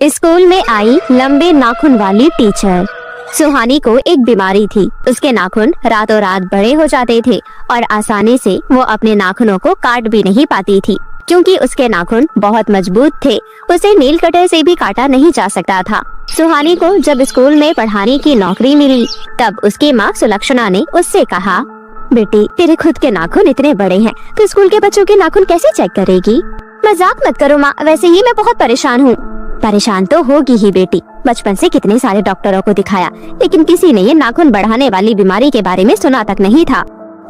School में आई लंबे नाखून वाली टीचर। सुहानी को एक बीमारी थी। उसके नाखून रातों रात बड़े हो जाते थे और आसानी से वो अपने नाखूनों को काट भी नहीं पाती थी, क्योंकि उसके नाखून बहुत मजबूत थे। उसे नील कटर से भी काटा नहीं जा सकता था। सुहानी को जब स्कूल में पढ़ाने की नौकरी मिली, तब उसकी माँ सुलक्षणा ने उससे कहा, बेटी तेरे खुद के नाखून इतने बड़े हैं, तो स्कूल के बच्चों के नाखून कैसे चेक करेगी? मजाक मत करो माँ, वैसे ही मैं बहुत परेशान हूँ। परेशान तो होगी ही बेटी, बचपन से कितने सारे डॉक्टरों को दिखाया, लेकिन किसी ने ये नाखून बढ़ाने वाली बीमारी के बारे में सुना तक नहीं था।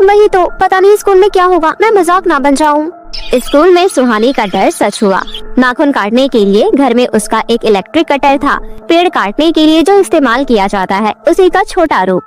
वही तो, पता नहीं स्कूल में क्या होगा, मैं मजाक ना बन जाऊं। स्कूल में सुहानी का डर सच हुआ। नाखून काटने के लिए घर में उसका एक इलेक्ट्रिक कटर था, पेड़ काटने के लिए जो इस्तेमाल किया जाता है उसी का छोटा रूप।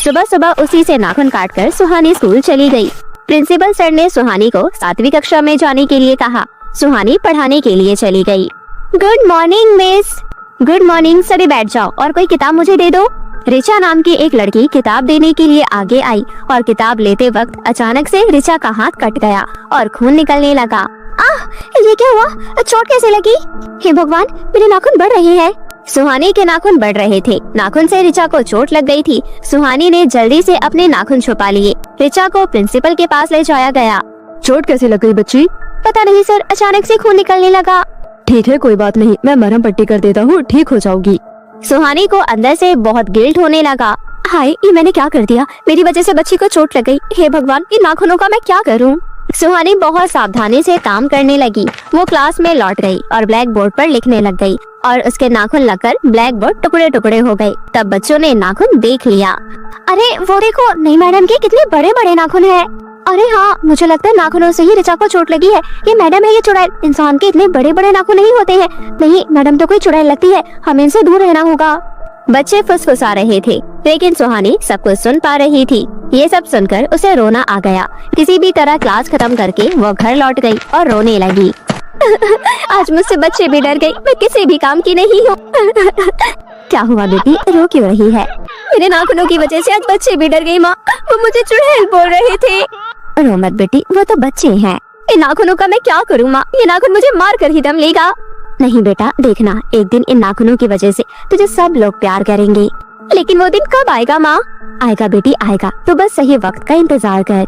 सुबह सुबह उसी से नाखून काटकर सुहानी स्कूल चली गई। प्रिंसिपल सर ने सुहानी को 7वीं कक्षा में जाने के लिए कहा। सुहानी पढ़ाने के लिए चली गई। Good morning miss. Good morning, सभी बैठ जाओ और कोई किताब मुझे दे दो। रिचा नाम की एक लड़की किताब देने के लिए आगे आई और किताब लेते वक्त अचानक से रिचा का हाथ कट गया और खून निकलने लगा। आह, ये क्या हुआ? चोट कैसे लगी? हे भगवान, मेरे नाखून बढ़ रहे हैं। सुहानी के नाखून बढ़ रहे थे। नाखून से रिचा को चोट लग गई थी। सुहानी ने जल्दी से अपने नाखून छुपा लिए। रिचा को प्रिंसिपल के पास ले जाया गया। चोट कैसे लग गई बच्ची? पता नहीं सर, अचानक से खून निकलने लगा। ठीक है, कोई बात नहीं, मैं मरहम पट्टी कर देता हूँ, ठीक हो जाओगी। सुहानी को अंदर से बहुत गिल्ट होने लगा। हाय, ये मैंने क्या कर दिया? मेरी वजह से बच्ची को चोट लग गई। हे भगवान, इन नाखूनों का मैं क्या करूं? सुहानी बहुत सावधानी से काम करने लगी। वो क्लास में लौट गई और ब्लैक बोर्ड पर लिखने लग गई और उसके नाखून लगकर ब्लैक बोर्ड टुकड़े टुकड़े हो गए। तब बच्चों ने नाखून देख लिया। अरे वो देखो, नई मैडम के कितने बड़े बड़े नाखून है। अरे हाँ, मुझे लगता है नाखूनों से ही रिचा को चोट लगी है। ये मैडम है, ये चुड़ैल। इंसान के इतने बड़े बड़े नाखून नहीं होते हैं। नहीं, मैडम तो कोई चुड़ैल लगती है, हमें इनसे दूर रहना होगा। बच्चे फुसफुसा रहे थे, लेकिन सुहानी सब कुछ सुन पा रही थी। ये सब सुनकर उसे रोना आ गया। किसी भी तरह क्लास खत्म करके वो घर लौट गई और रोने लगी। आज मुझसे बच्चे भी डर गए, मैं किसी भी काम की नहीं हूँ। क्या हुआ बेटी, रो क्यों रही है? मेरे नाखूनों की वजह से आज बच्चे भी डर गए माँ, वो मुझे चुड़ैल बोल रहे थे। रो मत बेटी, वो तो बच्चे हैं। इन नाखूनों का मैं क्या करूँ माँ? ये नाखून मुझे मार कर ही दम लेगा। नहीं बेटा, देखना, एक दिन इन नाखूनों की वजह से तुझे सब लोग प्यार करेंगे। लेकिन वो दिन कब आएगा माँ? आएगा बेटी, आएगा, तो बस सही वक्त का इंतजार कर।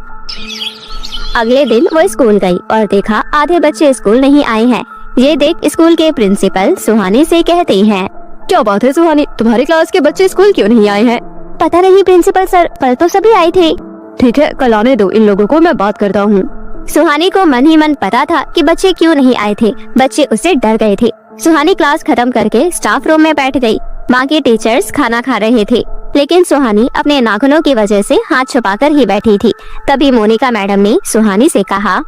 अगले दिन वो स्कूल गई और देखा आधे बच्चे स्कूल नहीं आए हैं। ये देख स्कूल के प्रिंसिपल सुहानी से कहते हैं, क्या बात है सुहानी, तुम्हारी क्लास के बच्चे स्कूल क्यों नहीं आए हैं? पता नहीं प्रिंसिपल सर, कल तो सभी आए थे। ठीक है, कल आने दो इन लोगों को, मैं बात करता हूँ। सुहानी को मन ही मन पता था कि बच्चे क्यों नहीं आए थे। बच्चे उससे डर गए थे। सुहानी क्लास खत्म करके स्टाफ रूम में बैठ गई। बाकी टीचर्स खाना खा रहे थे, लेकिन सुहानी अपने नाखूनों की वजह से हाथ छुपाकर ही बैठी थी। तभी मोनिका मैडम ने सुहानी से कहा,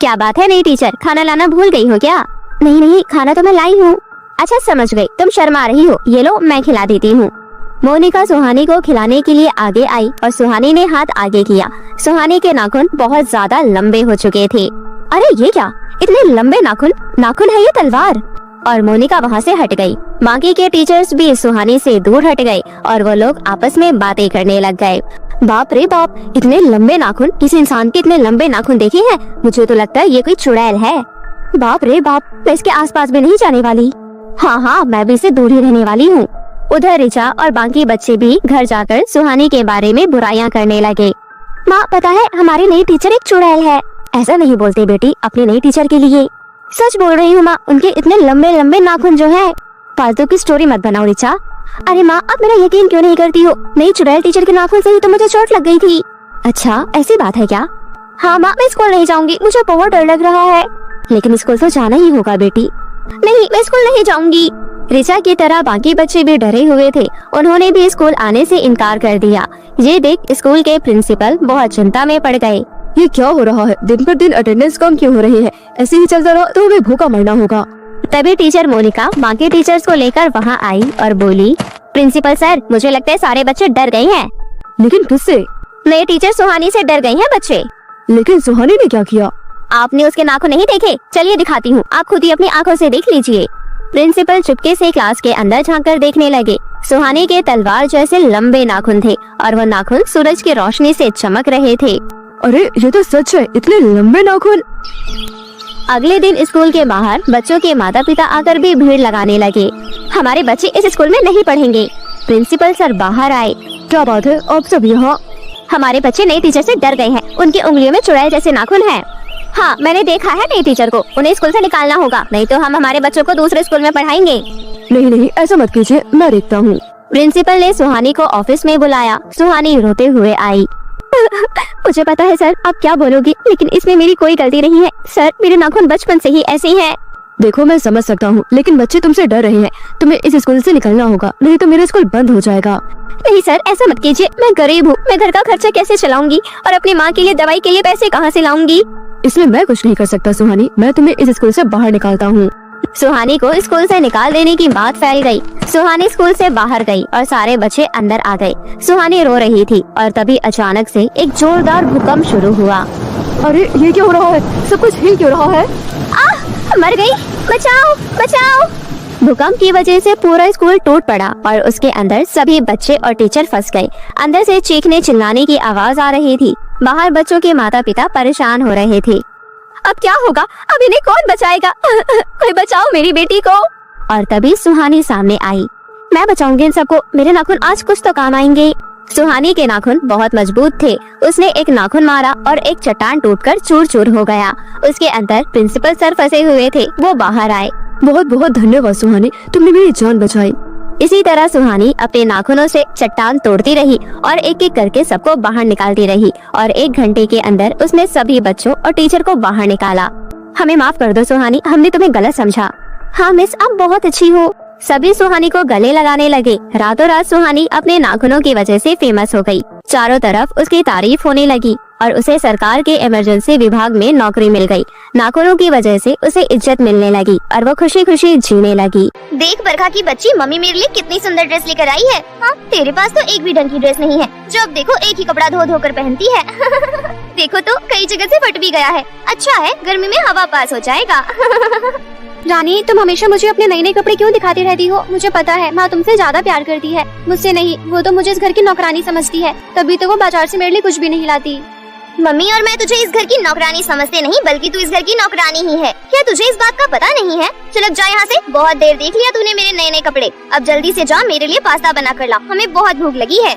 क्या बात है नई टीचर, खाना लाना भूल गई हो क्या? नहीं नहीं, खाना तो मैं लाई हूँ। अच्छा समझ गई, तुम शर्मा रही हो, ये लो मैं खिला देती हूँ। मोनिका सुहानी को खिलाने के लिए आगे आई और सुहानी ने हाथ आगे किया। सुहानी के नाखून बहुत ज्यादा लंबे हो चुके थे। अरे ये क्या, इतने लंबे नाखून? नाखून है ये तलवार? और मोनिका वहाँ से हट गई। बाकी के टीचर्स भी सुहानी से दूर हट गए और वो लोग आपस में बातें करने लग गए। बाप रे बाप, इतने लंबे नाखून, किसी इंसान के इतने लंबे नाखून देखे हैं? मुझे तो लगता है ये कोई चुड़ैल है। बाप रे बाप, मैं इसके आसपास भी नहीं जाने वाली। हाँ, मैं भी इससे दूर ही रहने वाली हूँ। उधर रिचा और बाकी बच्चे भी घर जाकर सुहानी के बारे में बुराइयां करने लगे। माँ पता है, हमारी नई टीचर एक चुड़ैल है। ऐसा नहीं बोलते बेटी अपनी नई टीचर के लिए। सच बोल रही हूँ माँ, उनके इतने लंबे लंबे नाखून जो है। फालतू की स्टोरी मत बनाओ रिचा। अरे माँ, आप मेरा यकीन क्यों नहीं करती हो? नई चुड़ैल टीचर के नाखून से ही तो मुझे चोट लग गई थी। अच्छा ऐसी बात है क्या? हाँ माँ, मैं स्कूल नहीं जाऊंगी, मुझे बहुत डर लग रहा है। लेकिन स्कूल तो जाना ही होगा बेटी। नहीं, मैं स्कूल नहीं जाऊंगी। रिचा की तरह बाकी बच्चे भी डरे हुए थे। उन्होंने भी स्कूल आने से इनकार कर दिया। ये देख स्कूल के प्रिंसिपल बहुत चिंता में पड़ गए। ये क्या हो रहा है? दिन पर दिन अटेंडेंस कम क्यों हो रही है? ऐसे ही चलता रहा तो हमें भूखा मरना होगा। तभी टीचर मोनिका बाकी टीचर्स को लेकर वहाँ आई और बोली, प्रिंसिपल सर, मुझे लगता है सारे बच्चे डर गए हैं। लेकिन किससे? नए टीचर सुहानी से डर गए हैं बच्चे। लेकिन सुहानी ने क्या किया? आपने उसके नाखून नहीं देखे? चलिए दिखाती हूँ, आप खुद ही अपनी आंखों से देख लीजिए। प्रिंसिपल चुपके से क्लास के अंदर झांककर देखने लगे। सुहानी के तलवार जैसे लंबे नाखून थे और वो नाखून सूरज की रोशनी से चमक रहे थे। अरे ये तो सच है, इतने लंबे नाखून। अगले दिन स्कूल के बाहर बच्चों के माता पिता आकर भी भीड़ लगाने लगे। हमारे बच्चे इस स्कूल में नहीं पढ़ेंगे। प्रिंसिपल सर बाहर आए। क्या बात है, आप सब यहाँ? हमारे बच्चे नए टीचर से डर गए हैं। उनकी उंगलियों में चुड़ैल जैसे नाखून हैं। हाँ, मैंने देखा है नए टीचर को। उन्हें स्कूल से निकालना होगा, नहीं तो हम हमारे बच्चों को दूसरे स्कूल में पढ़ाएंगे। नहीं, ऐसा मत कीजिए, मैं देखता हूँ। प्रिंसिपल ने सुहानी को ऑफिस में बुलाया। सुहानी रोते हुए आई। मुझे पता है सर आप क्या बोलोगी, लेकिन इसमें मेरी कोई गलती नहीं है। सर, मेरे नाखून बचपन से ही ऐसे ही हैं। देखो, मैं समझ सकता हूँ, लेकिन बच्चे तुमसे डर रहे हैं। तुम्हें इस स्कूल से निकलना होगा, नहीं तो मेरा स्कूल बंद हो जाएगा। नहीं सर, ऐसा मत कीजिए। मैं गरीब हूँ, मैं घर का खर्चा कैसे चलाऊंगी और अपनी माँ के लिए दवाई के लिए पैसे कहाँ से लाऊंगी? इसमें मैं कुछ नहीं कर सकता सुहानी, मैं तुम्हें इस स्कूल से बाहर निकालता हूँ। सुहानी को स्कूल से निकाल देने की बात फैल गई। सुहानी स्कूल से बाहर गई और सारे बच्चे अंदर आ गए। सुहानी रो रही थी और तभी अचानक से एक जोरदार भूकंप शुरू हुआ। अरे ये क्या हो रहा है? सब कुछ हिल क्यों रहा है? मर गई, बचाओ बचाओ। भूकंप की वजह से पूरा स्कूल टूट पड़ा और उसके अंदर सभी बच्चे और टीचर फंस गए। अंदर से चीखने चिल्लाने की आवाज आ रही थी। बाहर बच्चों के माता पिता परेशान हो रहे थे। अब क्या होगा? अब इन्हें कौन बचाएगा? कोई बचाओ मेरी बेटी को। और तभी सुहानी सामने आई। मैं बचाऊंगी इन सबको, मेरे नाखून आज कुछ तो काम आएंगे। सुहानी के नाखून बहुत मजबूत थे। उसने एक नाखून मारा और एक चट्टान टूटकर चूर चूर हो गया। उसके अंदर प्रिंसिपल सर फंसे हुए थे, वो बाहर आए। बहुत बहुत धन्यवाद सुहानी, तुमने मेरी जान बचाई। इसी तरह सुहानी अपने नाखूनों से चट्टान तोड़ती रही और एक एक करके सबको बाहर निकालती रही और 1 घंटे के अंदर उसने सभी बच्चों और टीचर को बाहर निकाला। हमें माफ कर दो सुहानी, हमने तुम्हें गलत समझा। हाँ मिस, आप बहुत अच्छी हो। सभी सुहानी को गले लगाने लगे। रातों रात सुहानी अपने नाखूनों की वजह से फेमस हो गई। चारों तरफ उसकी तारीफ होने लगी और उसे सरकार के इमरजेंसी विभाग में नौकरी मिल गई। नाखूनों की वजह से उसे इज्जत मिलने लगी और वो खुशी खुशी जीने लगी। देख बरखा की बच्ची, मम्मी मेरे लिए कितनी सुंदर ड्रेस लेकर आई है। हाँ, तेरे पास तो एक भी ढंग की ड्रेस नहीं है, जो अब देखो एक ही कपड़ा धो धो कर पहनती है। देखो तो कई जगह से फट भी गया है। अच्छा है, गर्मी में हवा पास हो जाएगा। रानी, तुम हमेशा मुझे अपने नए नए कपड़े क्यों दिखाती रहती हो? मुझे पता है माँ तुमसे ज्यादा प्यार करती है, मुझसे नहीं। वो तो मुझे इस घर की नौकरानी समझती है, तभी तो वो बाजार से मेरे लिए कुछ भी नहीं लाती। मम्मी और मैं तुझे इस घर की नौकरानी समझते नहीं, बल्कि तू इस घर की नौकरानी ही है। क्या तुझे इस बात का पता नहीं है? चल अब जा यहाँ से, बहुत देर देख लिया तूने मेरे नए नए कपड़े। अब जल्दी से जा, मेरे लिए पास्ता बना कर ला, हमें बहुत भूख लगी है।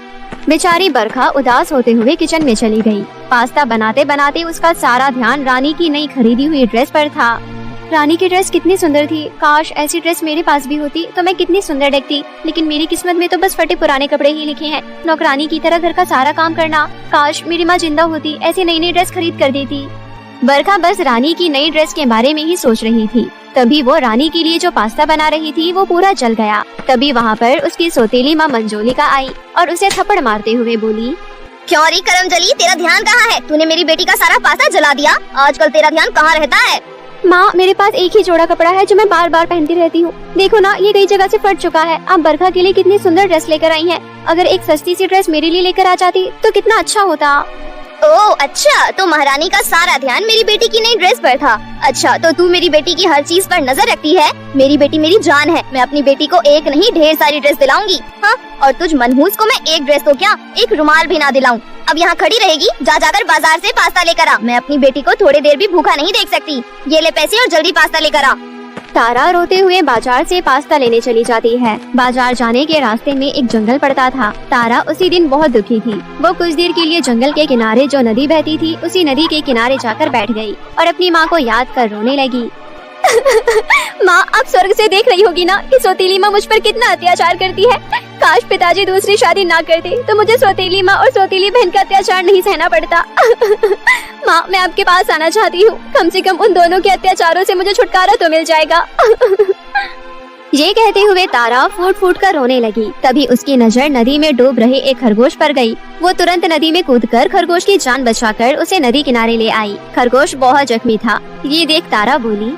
बेचारी बरखा उदास होते हुए किचन में चली गई। पास्ता बनाते बनाते उसका सारा ध्यान रानी की नई खरीदी हुई ड्रेस पर था। रानी की ड्रेस कितनी सुंदर थी। काश ऐसी ड्रेस मेरे पास भी होती तो मैं कितनी सुंदर दिखती, लेकिन मेरी किस्मत में तो बस फटे पुराने कपड़े ही लिखे हैं। नौकरानी की तरह घर का सारा काम करना। काश मेरी माँ जिंदा होती, ऐसी नई नई ड्रेस खरीद कर देती। बरखा बस रानी की नई ड्रेस के बारे में ही सोच रही थी। तभी वो रानी के लिए जो पास्ता बना रही थी वो पूरा जल गया। तभी वहाँ पर उसकी सौतेली माँ मंजोलिका आई और उसे थप्पड़ मारते हुए बोली, क्यों री करमजली, तेरा ध्यान कहाँ है? तूने मेरी बेटी का सारा पास्ता जला दिया। आजकल तेरा ध्यान कहाँ रहता है? माँ, मेरे पास एक ही जोड़ा कपड़ा है जो मैं बार बार पहनती रहती हूँ। देखो ना, ये कई जगह से फट चुका है। आप बरखा के लिए कितनी सुंदर ड्रेस लेकर आई हैं। अगर एक सस्ती सी ड्रेस मेरे लिए लेकर आ जाती तो कितना अच्छा होता। ओह अच्छा, तो महारानी का सारा ध्यान मेरी बेटी की नई ड्रेस पर था। अच्छा, तो तू मेरी बेटी की हर चीज पर नजर रखती है। मेरी बेटी मेरी जान है, मैं अपनी बेटी को एक नहीं ढेर सारी ड्रेस दिलाऊंगी। हाँ, और तुझ मनहूस को मैं एक ड्रेस तो क्या, एक रुमाल भी ना दिलाऊं। अब यहाँ खड़ी रहेगी, जा जाकर बाजार से पास्ता लेकर आ। मैं अपनी बेटी को थोड़ी देर भी भूखा नहीं देख सकती। ये ले पैसे और जल्दी पास्ता लेकर आ। तारा रोते हुए बाजार से पास्ता लेने चली जाती है। बाजार जाने के रास्ते में एक जंगल पड़ता था। तारा उसी दिन बहुत दुखी थी। वो कुछ देर के लिए जंगल के किनारे जो नदी बहती थी उसी नदी के किनारे जाकर बैठ गई और अपनी माँ को याद कर रोने लगी। माँ, आप स्वर्ग से देख रही होगी ना कि सौतेली माँ मुझ पर कितना अत्याचार करती है। काश पिताजी दूसरी शादी ना करते तो मुझे सौतेली माँ और सौतेली बहन का अत्याचार नहीं सहना पड़ता। माँ, मैं आपके पास आना चाहती हूँ। कम से कम उन दोनों के अत्याचारों से मुझे छुटकारा तो मिल जाएगा। ये कहते हुए तारा फूट फूट कर रोने लगी। तभी उसकी नजर नदी में डूब रहे एक खरगोश पर गई। वो तुरंत नदी में कूदकर खरगोश की जान बचाकर उसे नदी किनारे ले आई। खरगोश बहुत जख्मी था। ये देख तारा बोली,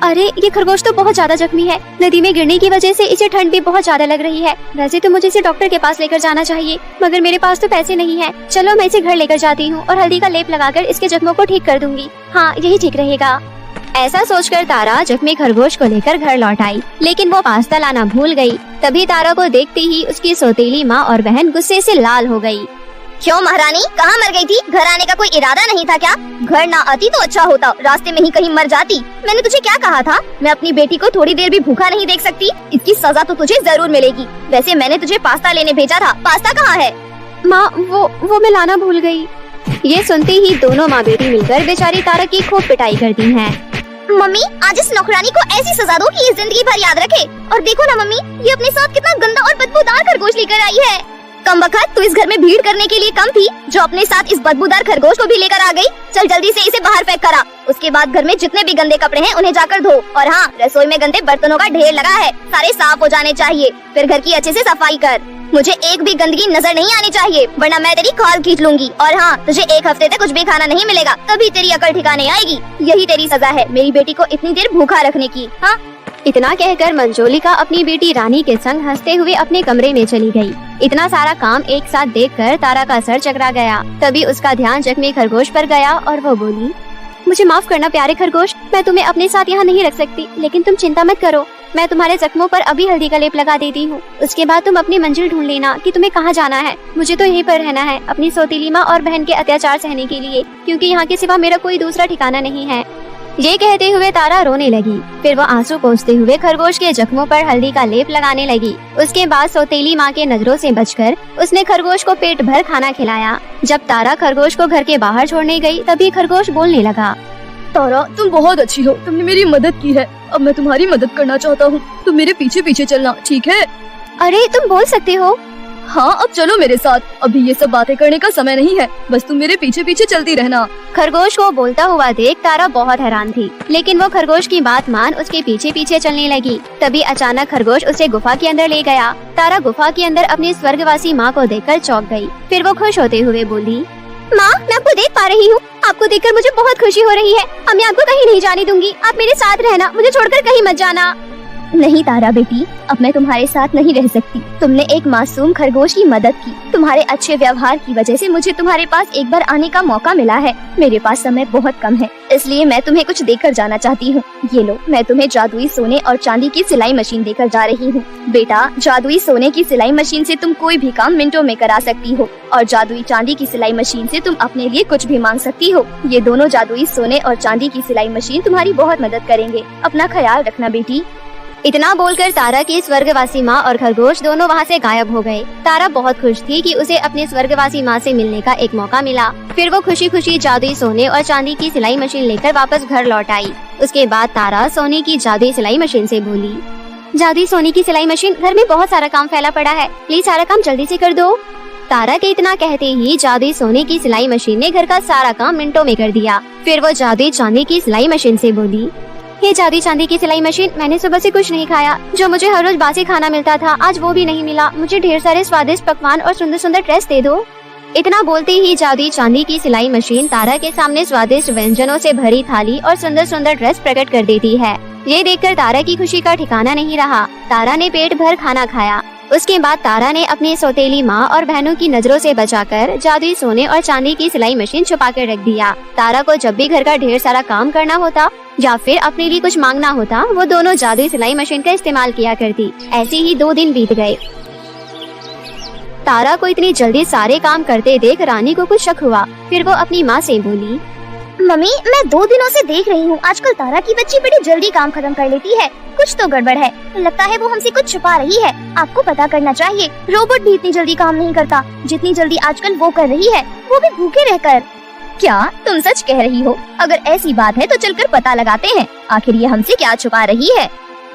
अरे ये खरगोश तो बहुत ज्यादा जख्मी है। नदी में गिरने की वजह से इसे ठंड भी बहुत ज्यादा लग रही है। वैसे तो मुझे इसे डॉक्टर के पास लेकर जाना चाहिए, मगर मेरे पास तो पैसे नहीं है। चलो मैं इसे घर लेकर जाती हूँ और हल्दी का लेप लगाकर इसके जख्मों को ठीक कर दूंगी। हाँ, यही ठीक रहेगा। ऐसा सोचकर तारा जख्मी खरगोश को लेकर घर लौट आई, लेकिन वो पास्ता लाना भूल गई। तभी तारा को देखते ही उसकी सौतेली माँ और बहन गुस्से से लाल हो गई। क्यों महारानी, कहाँ मर गई थी? घर आने का कोई इरादा नहीं था क्या? घर ना आती तो अच्छा होता, रास्ते में ही कहीं मर जाती। मैंने तुझे क्या कहा था? मैं अपनी बेटी को थोड़ी देर भी भूखा नहीं देख सकती। इसकी सजा तो तुझे जरूर मिलेगी। वैसे मैंने तुझे पास्ता लेने भेजा था, पास्ता कहाँ है? माँ वो मैं लाना भूल गई। ये सुनते ही दोनों माँ बेटी मिलकर बेचारी तारा की खूब पिटाई करती हैं। मम्मी, आज इस नौकरानी को ऐसी सजा दो कि ये जिंदगी भर याद रखे। और देखो ना मम्मी, ये अपने साथ कितना गंदा और बदबूदार खरगोश लेकर आई है। कमबख्त, तू इस घर में भीड़ करने के लिए कम थी जो अपने साथ इस बदबूदार खरगोश को भी लेकर आ गई। चल जल्दी से इसे बाहर फेंक करा। उसके बाद घर में जितने भी गंदे कपड़े हैं उन्हें जाकर धो। और हाँ, रसोई में गंदे बर्तनों का ढेर लगा है, सारे साफ हो जाने चाहिए। फिर घर की अच्छे से सफाई कर। मुझे एक भी गंदगी नजर नहीं आनी चाहिए, वरना मैं तेरी खाल खींच लूंगी। और हाँ, तुझे एक हफ्ते तक कुछ भी खाना नहीं मिलेगा, तभी तेरी अकल ठिकाने आएगी। यही तेरी सजा है मेरी बेटी को इतनी देर भूखा रखने की। हाँ, इतना कहकर मंजोलिका अपनी बेटी रानी के संग हंसते हुए अपने कमरे में चली गई। इतना सारा काम एक साथ देखकर तारा का सर चकरा गया। तभी उसका ध्यान जख्मी खरगोश पर गया और वो बोली, मुझे माफ करना प्यारे खरगोश, मैं तुम्हें अपने साथ यहाँ नहीं रख सकती, लेकिन तुम चिंता मत करो, मैं तुम्हारे जख्मों पर अभी हल्दी का लेप लगा देती हूँ। उसके बाद तुम अपनी मंजिल ढूंढ लेना कि तुम्हें कहाँ जाना है। मुझे तो यहीं पर रहना है अपनी सौतेली माँ और बहन के अत्याचार सहने के लिए, क्योंकि यहाँ के सिवा मेरा कोई दूसरा ठिकाना नहीं है। ये कहते हुए तारा रोने लगी। फिर वो आंसू पोंछते हुए खरगोश के जख्मों पर हल्दी का लेप लगाने लगी। उसके बाद सौतेली माँ के नजरों से बचकर उसने खरगोश को पेट भर खाना खिलाया। जब तारा खरगोश को घर के बाहर छोड़ने गई, तभी खरगोश बोलने लगा, तारा, तुम बहुत अच्छी हो, तुमने मेरी मदद की है। अब मैं तुम्हारी मदद करना चाहता हूँ, तुम मेरे पीछे पीछे चलना, ठीक है? अरे तुम बोल सकते हो? हाँ, अब चलो मेरे साथ, अभी ये सब बातें करने का समय नहीं है, बस तुम मेरे पीछे पीछे चलती रहना। खरगोश को बोलता हुआ देख तारा बहुत हैरान थी, लेकिन वो खरगोश की बात मान उसके पीछे पीछे चलने लगी। तभी अचानक खरगोश उसे गुफा के अंदर ले गया। तारा गुफा के अंदर अपनी स्वर्गवासी माँ को देखकर चौंक गई। फिर वो खुश होते हुए बोली, माँ, मैं आपको देख पा रही हूँ। आपको देखकर मुझे बहुत खुशी हो रही है। अब मैं आपको कहीं नहीं जाने दूंगी, आप मेरे साथ रहना, मुझे छोड़कर कहीं मत जाना। नहीं तारा बेटी, अब मैं तुम्हारे साथ नहीं रह सकती। तुमने एक मासूम खरगोश की मदद की। तुम्हारे अच्छे व्यवहार की वजह से मुझे तुम्हारे पास एक बार आने का मौका मिला है। मेरे पास समय बहुत कम है, इसलिए मैं तुम्हें कुछ देकर जाना चाहती हूँ। ये लो, मैं तुम्हें जादुई सोने और चांदी की सिलाई मशीन देकर जा रही हूँ। बेटा, जादुई सोने की सिलाई मशीन से तुम कोई भी काम मिनटों में करा सकती हो, और जादुई चांदी की सिलाई मशीन से तुम अपने लिए कुछ भी मांग सकती हो। ये दोनों जादुई सोने और चांदी की सिलाई मशीन तुम्हारी बहुत मदद करेंगे। अपना ख्याल रखना बेटी। इतना बोलकर तारा की स्वर्गवासी माँ और खरगोश दोनों वहाँ से गायब हो गए। तारा बहुत खुश थी कि उसे अपनी स्वर्गवासी माँ से मिलने का एक मौका मिला। फिर वो खुशी खुशी जादुई सोने और चांदी की सिलाई मशीन लेकर वापस घर लौट आई। उसके बाद तारा सोने की जादुई सिलाई मशीन से बोली, जादुई सोने की सिलाई मशीन, घर में बहुत सारा काम फैला पड़ा है, प्लीज सारा काम जल्दी से कर दो। तारा के इतना कहते ही जादुई सोने की सिलाई मशीन ने घर का सारा काम मिनटों में कर दिया। फिर वो जादुई चांदी की सिलाई मशीन से बोली, ये जादुई चांदी की सिलाई मशीन, मैंने सुबह से कुछ नहीं खाया। जो मुझे हर रोज बासी खाना मिलता था, आज वो भी नहीं मिला। मुझे ढेर सारे स्वादिष्ट पकवान और सुंदर सुंदर ड्रेस दे दो। इतना बोलते ही जादुई चांदी की सिलाई मशीन तारा के सामने स्वादिष्ट व्यंजनों से भरी थाली और सुंदर सुंदर ड्रेस प्रकट कर देती है। ये देखकर तारा की खुशी का ठिकाना नहीं रहा। तारा ने पेट भर खाना खाया। उसके बाद तारा ने अपनी सौतेली माँ और बहनों की नजरों से बचाकर जादुई सोने और चांदी की सिलाई मशीन छुपा कर रख दिया। तारा को जब भी घर का ढेर सारा काम करना होता या फिर अपने लिए कुछ मांगना होता, वो दोनों जादुई सिलाई मशीन का इस्तेमाल किया करती। ऐसे ही 2 दिन बीत गए। तारा को इतनी जल्दी सारे काम करते देख रानी को कुछ शक हुआ। फिर वो अपनी माँ से बोली, मम्मी, मैं 2 दिनों से देख रही हूँ, आजकल तारा की बच्ची बड़ी जल्दी काम खत्म कर लेती है। कुछ तो गड़बड़ है, लगता है वो हमसे कुछ छुपा रही है। आपको पता करना चाहिए, रोबोट भी इतनी जल्दी काम नहीं करता जितनी जल्दी आजकल वो कर रही है, वो भी भूखे रहकर। क्या तुम सच कह रही हो? अगर ऐसी बात है तो चलकर पता लगाते हैं, आखिर ये हमसे क्या छुपा रही है।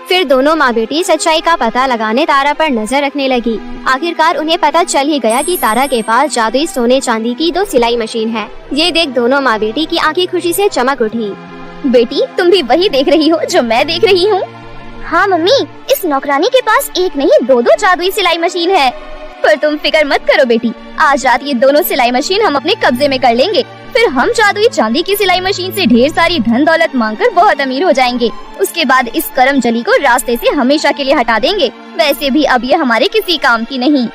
फिर दोनों माँ बेटी सच्चाई का पता लगाने तारा पर नजर रखने लगी। आखिरकार उन्हें पता चल ही गया कि तारा के पास जादुई सोने चांदी की 2 सिलाई मशीन है। ये देख दोनों माँ बेटी की आंखें खुशी से चमक उठी। बेटी, तुम भी वही देख रही हो जो मैं देख रही हूँ? हाँ मम्मी, इस नौकरानी के पास एक नहीं 2 जादुई सिलाई मशीन है। पर तुम फिक्र मत करो बेटी, आज रात ये दोनों सिलाई मशीन हम अपने कब्जे में कर लेंगे। फिर हम जादुई चांदी की सिलाई मशीन से ढेर सारी धन दौलत मांगकर बहुत अमीर हो जाएंगे। उसके बाद इस करमजली को रास्ते से हमेशा के लिए हटा देंगे। वैसे भी अब ये हमारे किसी काम की नहीं।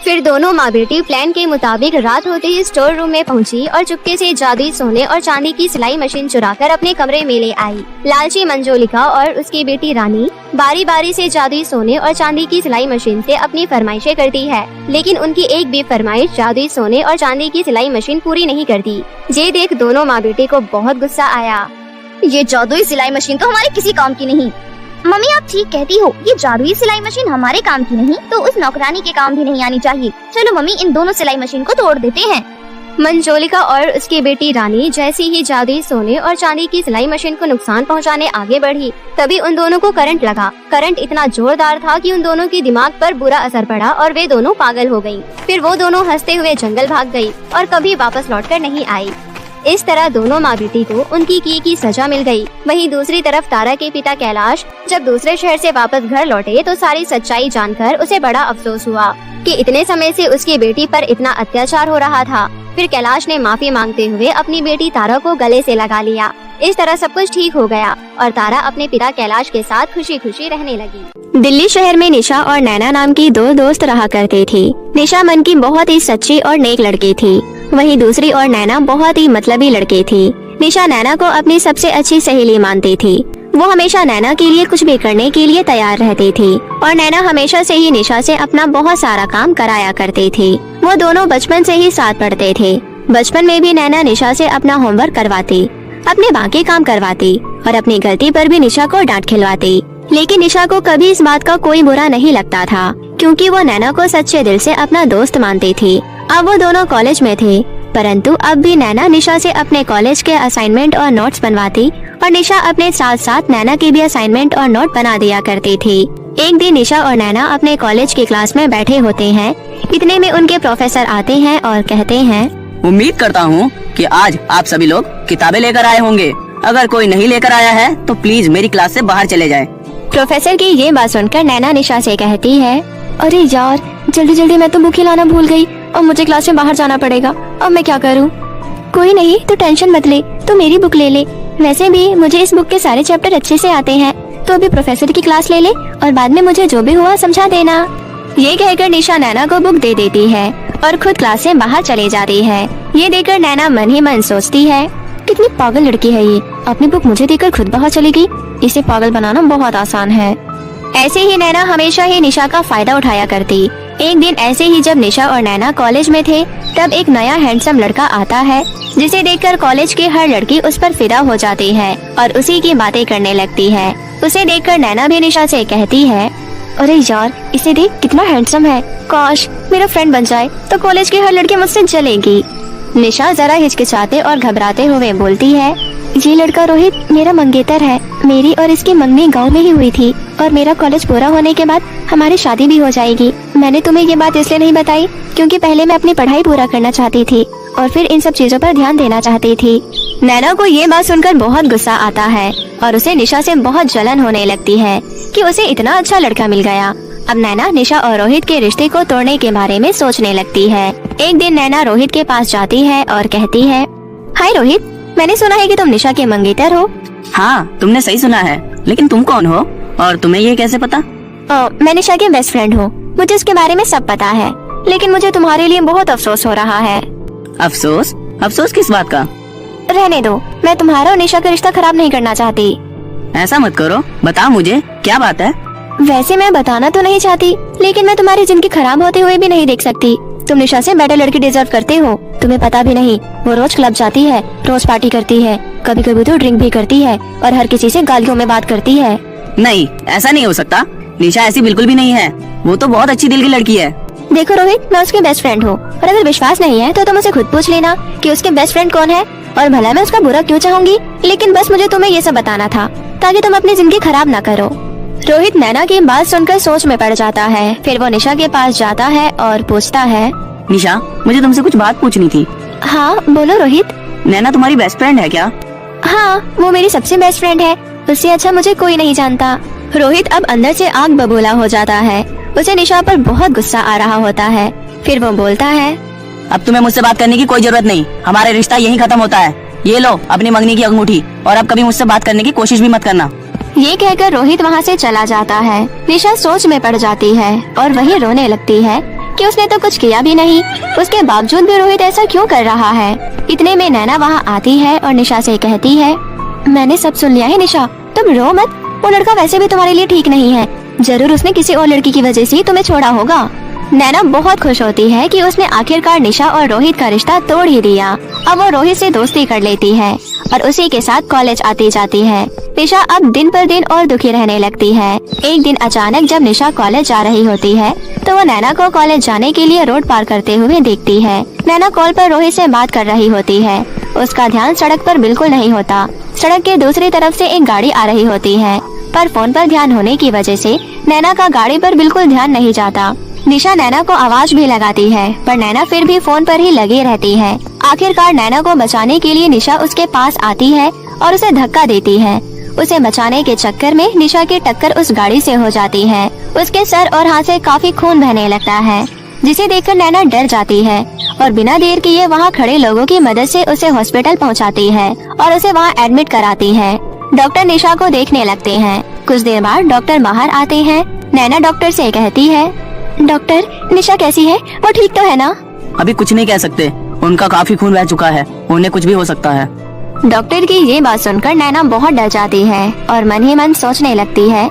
फिर दोनों माँ बेटी प्लान के मुताबिक रात होते ही स्टोर रूम में पहुंची और चुपके से जादुई सोने और चांदी की सिलाई मशीन चुराकर अपने कमरे में ले आई। लालची मंजोलिका और उसकी बेटी रानी बारी बारी से जादुई सोने और चांदी की सिलाई मशीन से अपनी फरमाइशें करती है, लेकिन उनकी एक भी फरमाइश जादुई सोने और चांदी की सिलाई मशीन पूरी नहीं करती। ये देख दोनों माँ बेटी को बहुत गुस्सा आया। ये जादुई सिलाई मशीन तो हमारे किसी काम की नहीं। मम्मी आप ठीक कहती हो, ये जादुई सिलाई मशीन हमारे काम की नहीं तो उस नौकरानी के काम भी नहीं आनी चाहिए। चलो मम्मी इन दोनों सिलाई मशीन को तोड़ देते हैं। मंजोलिका और उसकी बेटी रानी जैसे ही जादुई सोने और चांदी की सिलाई मशीन को नुकसान पहुंचाने आगे बढ़ी, तभी उन दोनों को करंट लगा। करंट इतना जोरदार था कि उन दोनों के दिमाग पर बुरा असर पड़ा और वे दोनों पागल हो गयी। फिर वो दोनों हंसते हुए जंगल भाग गयी और कभी वापस लौटकर नहीं आई। इस तरह दोनों माँ बेटी को उनकी की सजा मिल गई। वहीं दूसरी तरफ तारा के पिता कैलाश जब दूसरे शहर से वापस घर लौटे तो सारी सच्चाई जानकर उसे बड़ा अफसोस हुआ कि इतने समय से उसकी बेटी पर इतना अत्याचार हो रहा था। फिर कैलाश ने माफी मांगते हुए अपनी बेटी तारा को गले से लगा लिया। इस तरह सब कुछ ठीक हो गया और तारा अपने पिता कैलाश के साथ खुशी खुशी रहने लगी। दिल्ली शहर में निशा और नैना नाम की दो दोस्त रहा करती थी। निशा मन की बहुत ही सच्ची और नेक लड़की थी, वहीं दूसरी और नैना बहुत ही मतलबी लड़की थी। निशा नैना को अपनी सबसे अच्छी सहेली मानती थी। वो हमेशा नैना के लिए कुछ भी करने के लिए तैयार रहती थी और नैना हमेशा से ही निशा से अपना बहुत सारा काम कराया करती थी। वो दोनों बचपन से ही साथ पढ़ते थे। बचपन में भी नैना निशा से अपना होमवर्क करवाती, अपने बाकी काम करवाती और अपनी गलती पर भी निशा को डांट खिलवाती। लेकिन निशा को कभी इस बात का कोई बुरा नहीं लगता था, क्योंकि वो नैना को सच्चे दिल से अपना दोस्त मानती थी। अब वो दोनों कॉलेज में थे, परंतु अब भी नैना निशा से अपने कॉलेज के असाइनमेंट और नोट्स बनवाती और निशा अपने साथ साथ नैना के भी असाइनमेंट और नोट बना दिया करती थी। एक दिन निशा और नैना अपने कॉलेज की क्लास में बैठे होते हैं। इतने में उनके प्रोफेसर आते हैं और कहते हैं, उम्मीद करता हूँ कि आज आप सभी लोग किताबें लेकर आए होंगे। अगर कोई नहीं लेकर आया है तो प्लीज मेरी क्लास से बाहर चले जाएं। प्रोफेसर की ये बात सुनकर नैना निशा से कहती है, अरे यार जल्दी जल्दी मैं तो बुक ही लाना भूल गई और मुझे क्लास में बाहर जाना पड़ेगा। अब मैं क्या करूँ? कोई नहीं, तो टेंशन मत ले, तो मेरी बुक ले ले। वैसे भी मुझे इस बुक के सारे चैप्टर अच्छे से आते हैं, तो अभी प्रोफेसर की क्लास ले ले और बाद में मुझे जो भी हुआ समझा देना। ये कहकर निशा नैना को बुक दे देती है और खुद क्लास से बाहर चली जाती है। ये देखकर नैना मन ही मन सोचती है, कितनी पागल लड़की है ये, अपनी बुक मुझे देकर खुद बाहर चली गई। इसे पागल बनाना बहुत आसान है। ऐसे ही नैना हमेशा ही निशा का फायदा उठाया करती। एक दिन ऐसे ही जब निशा और नैना कॉलेज में थे, तब एक नया हैंडसम लड़का आता है, जिसे देखकर कॉलेज की हर लड़की उस पर फिदा हो जाती है और उसी की बातें करने लगती है। उसे देखकर नैना भी निशा से कहती है, अरे यार इसे देख कितना हैंडसम है, काश मेरा फ्रेंड बन जाए तो कॉलेज की हर लड़की मुझसे जलेगी। निशा जरा हिचकिचाते और घबराते हुए बोलती है, ये लड़का रोहित मेरा मंगेतर है। मेरी और इसकी मंगनी गांव में ही हुई थी और मेरा कॉलेज पूरा होने के बाद हमारी शादी भी हो जाएगी। मैंने तुम्हें ये बात इसलिए नहीं बताई क्योंकि पहले मैं अपनी पढ़ाई पूरा करना चाहती थी और फिर इन सब चीजों पर ध्यान देना चाहती थी। नैना को ये बात सुनकर बहुत गुस्सा आता है और उसे निशा से बहुत जलन होने लगती है कि उसे इतना अच्छा लड़का मिल गया। अब नैना निशा और रोहित के रिश्ते को तोड़ने के बारे में सोचने लगती है। एक दिन नैना रोहित के पास जाती है और कहती है, हाय रोहित, मैंने सुना है कि तुम निशा के मंगेतर हो। हाँ तुमने सही सुना है, लेकिन तुम कौन हो और तुम्हें ये कैसे पता? मैं निशा के बेस्ट फ्रेंड हूँ, मुझे उसके बारे में सब पता है, लेकिन मुझे तुम्हारे लिए बहुत अफसोस हो रहा है। अफसोस? अफसोस किस बात का? रहने दो, मैं तुम्हारा और निशा का रिश्ता खराब नहीं करना चाहती। ऐसा मत करो, बताओ मुझे क्या बात है। वैसे मैं बताना तो नहीं चाहती, लेकिन मैं तुम्हारी जिंदगी खराब होते हुए भी नहीं देख सकती। तुम निशा से बेटर लड़की डिजर्व करते हो। तुम्हें पता भी नहीं, वो रोज क्लब जाती है, रोज पार्टी करती है, कभी कभी तो ड्रिंक भी करती है और हर किसी से गालियों में बात करती है। नहीं, ऐसा नहीं हो सकता। निशा ऐसी बिल्कुल भी नहीं है, वो तो बहुत अच्छी दिल की लड़की है। देखो रोहित, मैं उसकी बेस्ट फ्रेंड हूँ और अगर विश्वास नहीं है तो तुम उसे खुद पूछ लेना कि उसके बेस्ट फ्रेंड कौन है और भला मैं उसका बुरा क्यों चाहूंगी। लेकिन बस मुझे तुम्हें ये सब बताना था ताकि तुम अपनी जिंदगी खराब ना करो। रोहित नैना की बात सुनकर सोच में पड़ जाता है। फिर वो निशा के पास जाता है और पूछता है, निशा मुझे तुमसे कुछ बात पूछनी थी। हाँ बोलो रोहित। नैना तुम्हारी बेस्ट फ्रेंड है क्या? हाँ, वो मेरी सबसे बेस्ट फ्रेंड है, उससे अच्छा मुझे कोई नहीं जानता। रोहित अब अंदर से आग बबूला हो जाता है। उसे निशा पर बहुत गुस्सा आ रहा होता है। फिर वो बोलता है, अब तुम्हें मुझसे बात करने की कोई जरूरत नहीं, हमारा रिश्ता यहीं खत्म होता है। ये लो अपनी मंगनी की अंगूठी और अब कभी मुझसे बात करने की कोशिश भी मत करना। ये कहकर रोहित वहाँ से चला जाता है। निशा सोच में पड़ जाती है और वही रोने लगती है कि उसने तो कुछ किया भी नहीं। उसके बावजूद भी रोहित ऐसा क्यों कर रहा है? इतने में नैना वहाँ आती है और निशा से कहती है, मैंने सब सुन लिया है निशा, तुम रो मत। वो लड़का वैसे भी तुम्हारे लिए ठीक नहीं है। जरूर उसने किसी और लड़की की वजह से तुम्हें छोड़ा होगा। नैना बहुत खुश होती है कि उसने आखिरकार निशा और रोहित का रिश्ता तोड़ ही दिया। अब वो रोहित से दोस्ती कर लेती है और उसी के साथ कॉलेज आती जाती है। निशा अब दिन पर दिन और दुखी रहने लगती है। एक दिन अचानक जब निशा कॉलेज जा रही होती है तो वो नैना को कॉलेज जाने के लिए रोड पार करते हुए देखती है। नैना कॉल पर रोहित से बात कर रही होती है। उसका ध्यान सड़क पर बिल्कुल नहीं होता। सड़क के दूसरी तरफ से एक गाड़ी आ रही होती है, पर फोन पर ध्यान होने की वजह से नैना का गाड़ी पर बिल्कुल ध्यान नहीं जाता। निशा नैना को आवाज भी लगाती है, पर नैना फिर भी फोन पर ही लगी रहती है। आखिरकार नैना को बचाने के लिए निशा उसके पास आती है और उसे धक्का देती है। उसे बचाने के चक्कर में निशा की टक्कर उस गाड़ी से हो जाती है। उसके सर और हाथ से काफी खून बहने लगता है, जिसे देखकर नैना डर जाती है और बिना देर किए वहाँ खड़े लोगों की मदद से उसे हॉस्पिटल पहुँचाती है और उसे वहाँ एडमिट कराती है। डॉक्टर निशा को देखने लगते हैं। कुछ देर बाद डॉक्टर बाहर आते हैं। नैना डॉक्टर से कहती है, डॉक्टर निशा कैसी है? वो ठीक तो है ना? अभी कुछ नहीं कह सकते, उनका काफी खून बह चुका है, उन्हें कुछ भी हो सकता है। डॉक्टर की ये बात सुनकर नैना बहुत डर जाती है और मन ही मन सोचने लगती है,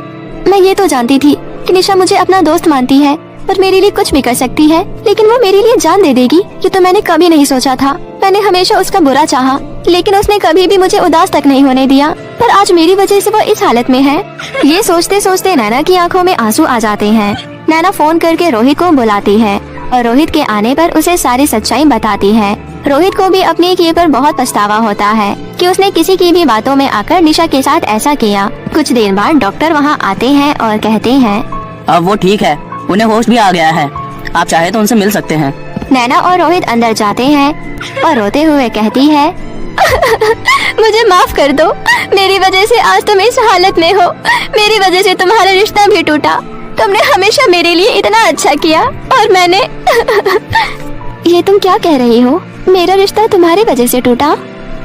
मैं ये तो जानती थी कि निशा मुझे अपना दोस्त मानती है और मेरे लिए कुछ भी कर सकती है, लेकिन वो मेरे लिए जान दे देगी ये तो मैंने कभी नहीं सोचा था। मैंने हमेशा उसका बुरा चाहा, लेकिन उसने कभी भी मुझे उदास तक नहीं होने दिया, पर आज मेरी वजह से वो इस हालत में है। ये सोचते सोचते नैना की आंखों में आंसू आ जाते हैं। नैना फोन करके रोहित को बुलाती है और रोहित के आने पर उसे सारी सच्चाई बताती है। रोहित को भी अपने किए पर बहुत पछतावा होता है कि उसने किसी की भी बातों में आकर निशा के साथ ऐसा किया। कुछ देर बाद डॉक्टर वहाँ आते हैं और कहते हैं, अब वो ठीक है, उन्हें होश भी आ गया है, आप चाहे तो उनसे मिल सकते हैं। नैना और रोहित अंदर जाते हैं और रोते हुए कहती है, मुझे माफ कर दो, मेरी वजह से आज तुम इस हालत में हो, मेरी वजह से तुम्हारा रिश्ता भी टूटा। तुमने हमेशा मेरे लिए इतना अच्छा किया और मैंने ये तुम क्या कह रही हो? मेरा रिश्ता तुम्हारी वजह से टूटा?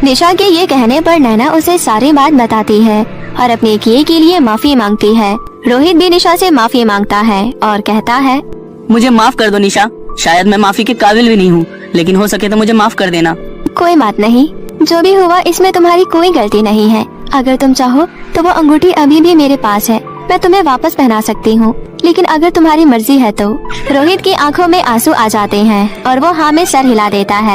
निशा के ये कहने पर नैना उसे सारी बात बताती है और अपने किए के लिए माफी मांगती है। रोहित भी निशा से माफी मांगता है और कहता है, मुझे माफ कर दो निशा, शायद मैं माफी के काबिल भी नहीं हूँ, लेकिन हो सके तो मुझे माफ कर देना। कोई बात नहीं, जो भी हुआ इसमें तुम्हारी कोई गलती नहीं है। अगर तुम चाहो तो वो अंगूठी अभी भी मेरे पास है, मैं तुम्हें वापस पहना सकती हूँ, लेकिन अगर तुम्हारी मर्जी है तो। रोहित की आंखों में आंसू आ जाते हैं और वो हाँ में सर हिला देता है।